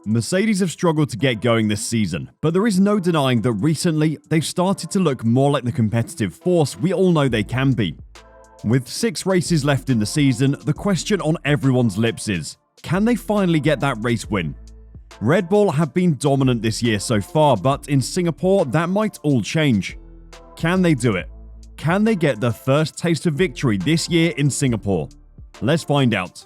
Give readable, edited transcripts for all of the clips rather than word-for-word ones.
Mercedes have struggled to get going this season, but there is no denying that recently they've started to look more like the competitive force we all know they can be. With 6 races left in the season, the question on everyone's lips is, can they finally get that race win? Red Bull have been dominant this year so far, but in Singapore that might all change. Can they do it? Can they get their first taste of victory this year in Singapore? Let's find out.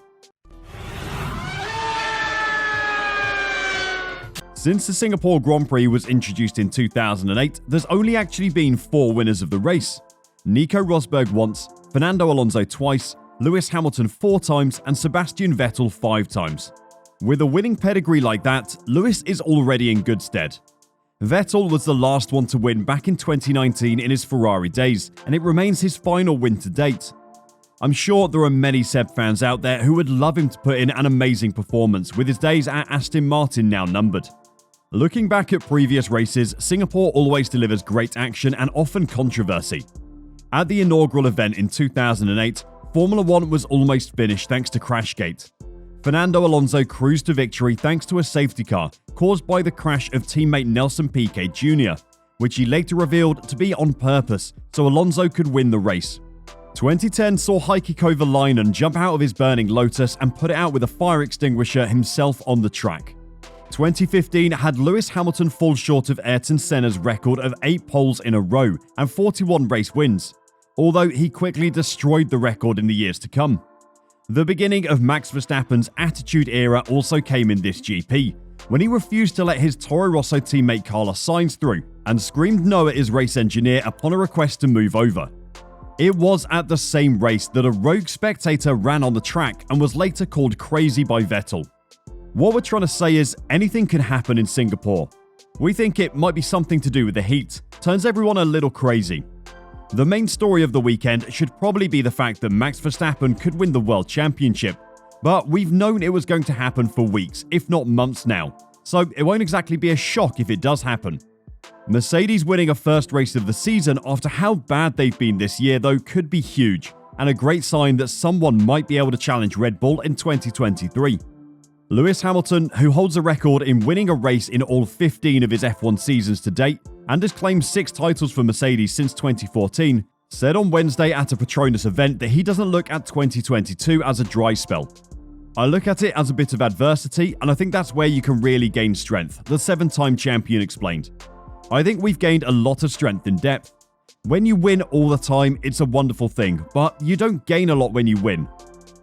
Since the Singapore Grand Prix was introduced in 2008, there's only actually been 4 winners of the race. Nico Rosberg once, Fernando Alonso twice, Lewis Hamilton 4 times, and Sebastian Vettel 5 times. With a winning pedigree like that, Lewis is already in good stead. Vettel was the last one to win back in 2019 in his Ferrari days, and it remains his final win to date. I'm sure there are many Seb fans out there who would love him to put in an amazing performance, with his days at Aston Martin now numbered. Looking back at previous races, Singapore always delivers great action and often controversy. At the inaugural event in 2008, Formula 1 was almost finished thanks to Crashgate. Fernando Alonso cruised to victory thanks to a safety car caused by the crash of teammate Nelson Piquet Jr., which he later revealed to be on purpose so Alonso could win the race. 2010 saw Heikki Kovalainen jump out of his burning Lotus and put it out with a fire extinguisher himself on the track. 2015 had Lewis Hamilton fall short of Ayrton Senna's record of 8 poles in a row and 41 race wins, although he quickly destroyed the record in the years to come. The beginning of Max Verstappen's Attitude Era also came in this GP, when he refused to let his Toro Rosso teammate Carlos Sainz through and screamed no at his race engineer upon a request to move over. It was at the same race that a rogue spectator ran on the track and was later called crazy by Vettel. What we're trying to say is anything can happen in Singapore. We think it might be something to do with the heat, turns everyone a little crazy. The main story of the weekend should probably be the fact that Max Verstappen could win the World Championship, but we've known it was going to happen for weeks, if not months now, so it won't exactly be a shock if it does happen. Mercedes winning a first race of the season after how bad they've been this year though could be huge, and a great sign that someone might be able to challenge Red Bull in 2023. Lewis Hamilton, who holds a record in winning a race in all 15 of his F1 seasons to date and has claimed 6 titles for Mercedes since 2014, said on Wednesday at a Petronas event that he doesn't look at 2022 as a dry spell. I look at it as a bit of adversity, and I think that's where you can really gain strength, the 7-time champion explained. I think we've gained a lot of strength in depth. When you win all the time, it's a wonderful thing, but you don't gain a lot when you win.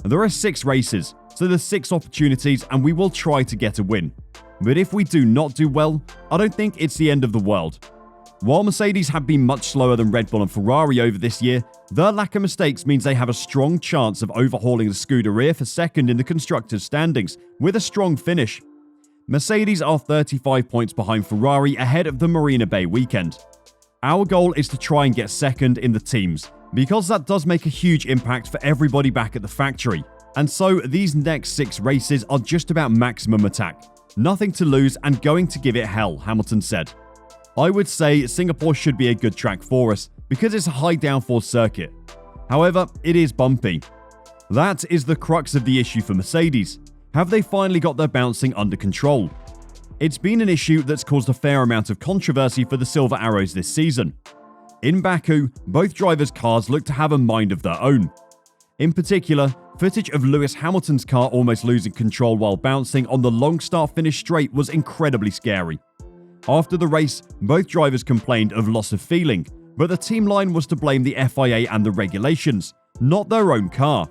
There are 6 races, so there's 6 opportunities and we will try to get a win. But if we do not do well, I don't think it's the end of the world. While Mercedes have been much slower than Red Bull and Ferrari over this year, their lack of mistakes means they have a strong chance of overhauling the Scuderia for second in the constructors' standings, with a strong finish. Mercedes are 35 points behind Ferrari ahead of the Marina Bay weekend. Our goal is to try and get second in the teams, because that does make a huge impact for everybody back at the factory. And so these next 6 races are just about maximum attack. Nothing to lose and going to give it hell, Hamilton said. I would say Singapore should be a good track for us because it's a high downforce circuit. However, it is bumpy. That is the crux of the issue for Mercedes. Have they finally got their bouncing under control? It's been an issue that's caused a fair amount of controversy for the Silver Arrows this season. In Baku, both drivers' cars look to have a mind of their own. In particular, footage of Lewis Hamilton's car almost losing control while bouncing on the long start-finish straight was incredibly scary. After the race, both drivers complained of loss of feeling, but the team line was to blame the FIA and the regulations, not their own car.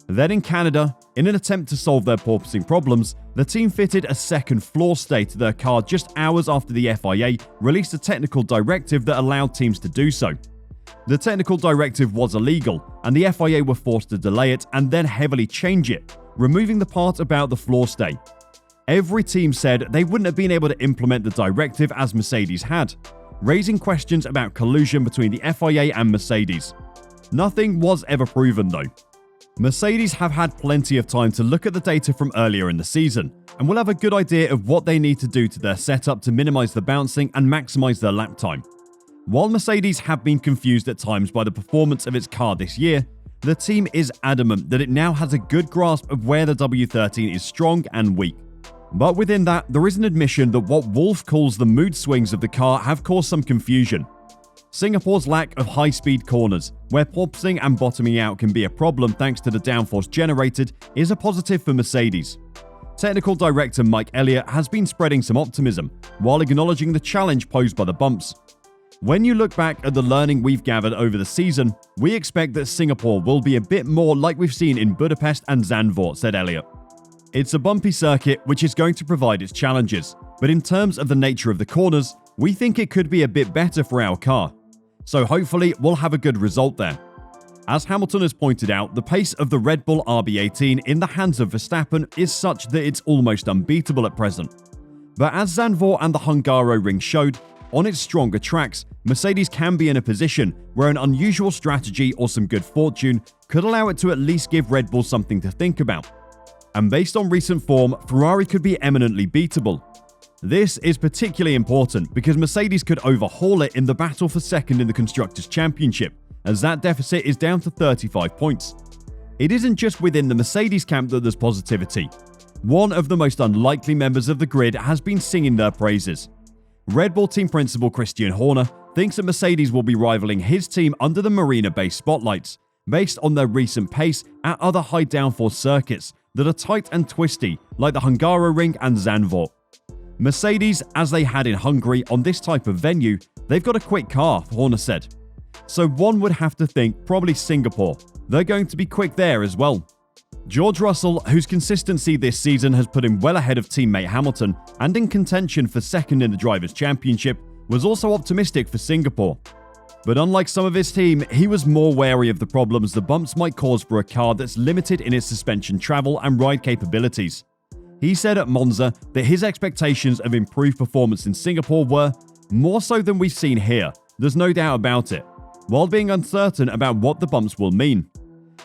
Then in Canada, in an attempt to solve their porpoising problems, the team fitted a second floor stay to their car just hours after the FIA released a technical directive that allowed teams to do so. The technical directive was illegal, and the FIA were forced to delay it and then heavily change it, removing the part about the floor stay. Every team said they wouldn't have been able to implement the directive as Mercedes had, raising questions about collusion between the FIA and Mercedes. Nothing was ever proven though. Mercedes have had plenty of time to look at the data from earlier in the season, and will have a good idea of what they need to do to their setup to minimize the bouncing and maximize their lap time. While Mercedes have been confused at times by the performance of its car this year, the team is adamant that it now has a good grasp of where the W13 is strong and weak. But within that, there is an admission that what Wolff calls the mood swings of the car have caused some confusion. Singapore's lack of high-speed corners, where porpoising and bottoming out can be a problem thanks to the downforce generated, is a positive for Mercedes. Technical director Mike Elliott has been spreading some optimism, while acknowledging the challenge posed by the bumps. When you look back at the learning we've gathered over the season, we expect that Singapore will be a bit more like we've seen in Budapest and Zandvoort, said Elliott. It's a bumpy circuit which is going to provide its challenges, but in terms of the nature of the corners, we think it could be a bit better for our car. So hopefully we'll have a good result there. As Hamilton has pointed out, the pace of the Red Bull RB18 in the hands of Verstappen is such that it's almost unbeatable at present. But as Zandvoort and the Hungaroring showed, on its stronger tracks, Mercedes can be in a position where an unusual strategy or some good fortune could allow it to at least give Red Bull something to think about. And based on recent form, Ferrari could be eminently beatable. This is particularly important because Mercedes could overhaul it in the battle for second in the Constructors' Championship, as that deficit is down to 35 points. It isn't just within the Mercedes camp that there's positivity. One of the most unlikely members of the grid has been singing their praises. Red Bull team principal Christian Horner thinks that Mercedes will be rivaling his team under the Marina-based spotlights, based on their recent pace at other high downforce circuits that are tight and twisty like the Hungaroring and Zandvoort. Mercedes, as they had in Hungary on this type of venue, they've got a quick car, Horner said. So one would have to think probably Singapore. They're going to be quick there as well. George Russell, whose consistency this season has put him well ahead of teammate Hamilton and in contention for second in the Drivers' Championship, was also optimistic for Singapore. But unlike some of his team, he was more wary of the problems the bumps might cause for a car that's limited in its suspension travel and ride capabilities. He said at Monza that his expectations of improved performance in Singapore were more so than we've seen here, there's no doubt about it, while being uncertain about what the bumps will mean.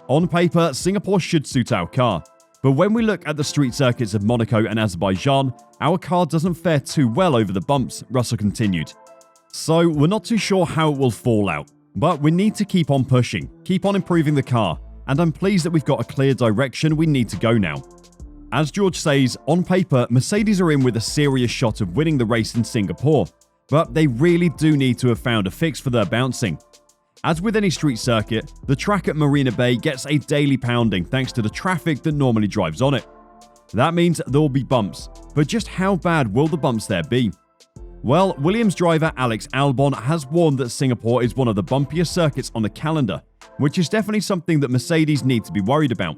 On paper, Singapore should suit our car, but when we look at the street circuits of Monaco and Azerbaijan, our car doesn't fare too well over the bumps, Russell continued. So we're not too sure how it will fall out, but we need to keep on pushing, keep on improving the car, and I'm pleased that we've got a clear direction we need to go now. As George says, on paper, Mercedes are in with a serious shot of winning the race in Singapore, but they really do need to have found a fix for their bouncing. As with any street circuit, the track at Marina Bay gets a daily pounding thanks to the traffic that normally drives on it. That means there will be bumps, but just how bad will the bumps there be? Well, Williams driver Alex Albon has warned that Singapore is one of the bumpiest circuits on the calendar, which is definitely something that Mercedes need to be worried about.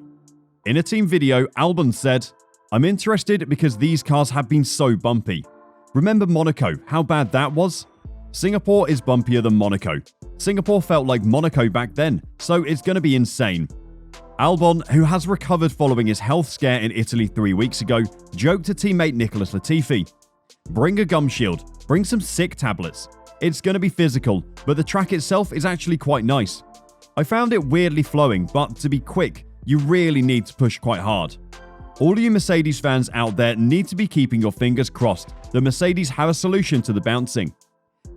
In a team video, Albon said, "I'm interested because these cars have been so bumpy. Remember Monaco, how bad that was? Singapore is bumpier than Monaco. Singapore felt like Monaco back then, so it's going to be insane." Albon, who has recovered following his health scare in Italy 3 weeks ago, joked to teammate Nicholas Latifi, "Bring a gum shield, bring some sick tablets. It's going to be physical, but the track itself is actually quite nice. I found it weirdly flowing, but to be quick, you really need to push quite hard." All you Mercedes fans out there need to be keeping your fingers crossed that Mercedes have a solution to the bouncing.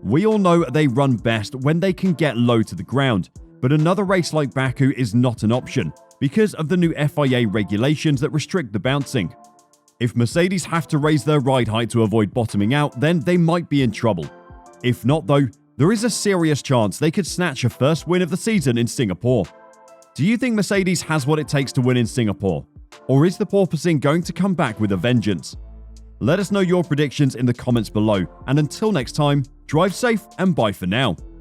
We all know they run best when they can get low to the ground, but another race like Baku is not an option because of the new FIA regulations that restrict the bouncing. If Mercedes have to raise their ride height to avoid bottoming out, then they might be in trouble. If not though, there is a serious chance they could snatch a first win of the season in Singapore. Do you think Mercedes has what it takes to win in Singapore? Or is the porpoising going to come back with a vengeance? Let us know your predictions in the comments below, and until next time, drive safe and bye for now.